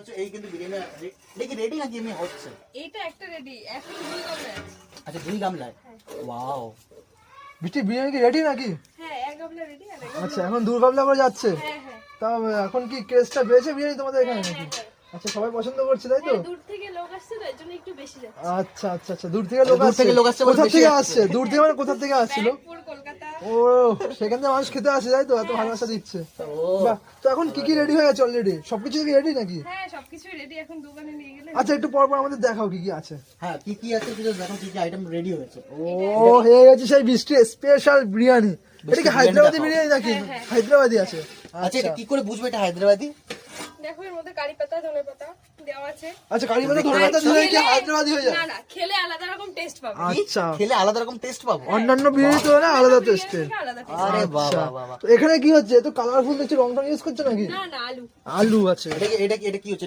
পাচ্ছ এই কিন্তু বিরিয়ানি এটা কি রেডি নাকি এমনি হচ্ছে? এটা একটা রেডি, এখন 2 গামলা আছে। আচ্ছা 2 গামলায়। ওয়াও, বিটি বিরিয়ানি কি রেডি নাকি? হ্যাঁ 1 গামলা রেডি আর 1 আচ্ছা এখন 2 গামলা করে যাচ্ছে। হ্যাঁ হ্যাঁ তা এখন কি কেসটা পেয়েছে বিরিয়ানি তোমাদের এখানে নাকি? আচ্ছা সবাই পছন্দ করছে তাই তো? দূর থেকে লোক আসছে তো এজন্য একটু বেশি যাচ্ছে। আচ্ছা আচ্ছা আচ্ছা দূর থেকে লোক আসছে। কোথা থেকে আসছে? দূর থেকে মানে কোথা থেকে আসছিল? ব্যারাকপুর, কলকাতা। ও সেখান থেকে মানুষ খেতে আসে তাই তো, এত ভালোবাসা দিচ্ছে। ও বাহ, তো এখন কি কি রেডি হয়ে গেছে অলরেডি? সবকিছু কি রেডি নাকি? হ্যাঁ সবকিছুই রেডি, এখন দোকানে নিয়ে গেলে। আচ্ছা একটু পর পর আমাদের দেখাও কি কি আছে। হ্যাঁ কি কি আছে একটু দেখো, কি কি আইটেম রেডি হয়েছে। ও হয়ে গেছে সেই বৃষ্টি স্পেশাল বিরিয়ানি। এটা কি বিরিয়ানি হায়দ্রাবাদি দেখাও। বিরিয়ানি নাকি? হ্যাঁ, হ্যাঁ। হায়দ্রাবাদি আছে। আচ্ছা এটা কি করে বুঝবো এটা হায়দ্রাবাদি? দেখো এর মধ্যে কারি পাতা, ধনে পাতা দেওয়া আছে। আচ্ছা কারি পাতা ধরে পাতা দিলে কি হায়দ্রাবাদি হয়ে যায়? না না, খেলে আলাদা রকম টেস্ট পাবে। আচ্ছা খেলে আলাদা রকম টেস্ট পাবো? অন্যান্য বিরিয়ানি তো না আলাদা টেস্টের। থেকে আলাদা taste। আরে বাবা আচ্ছা বাবা, তো এখানে কি হচ্ছে? তো কালারফুল দেখছি, রং টং ইউজ করছে নাকি? না না, আলু। আলু আছে। এটা কি হচ্ছে?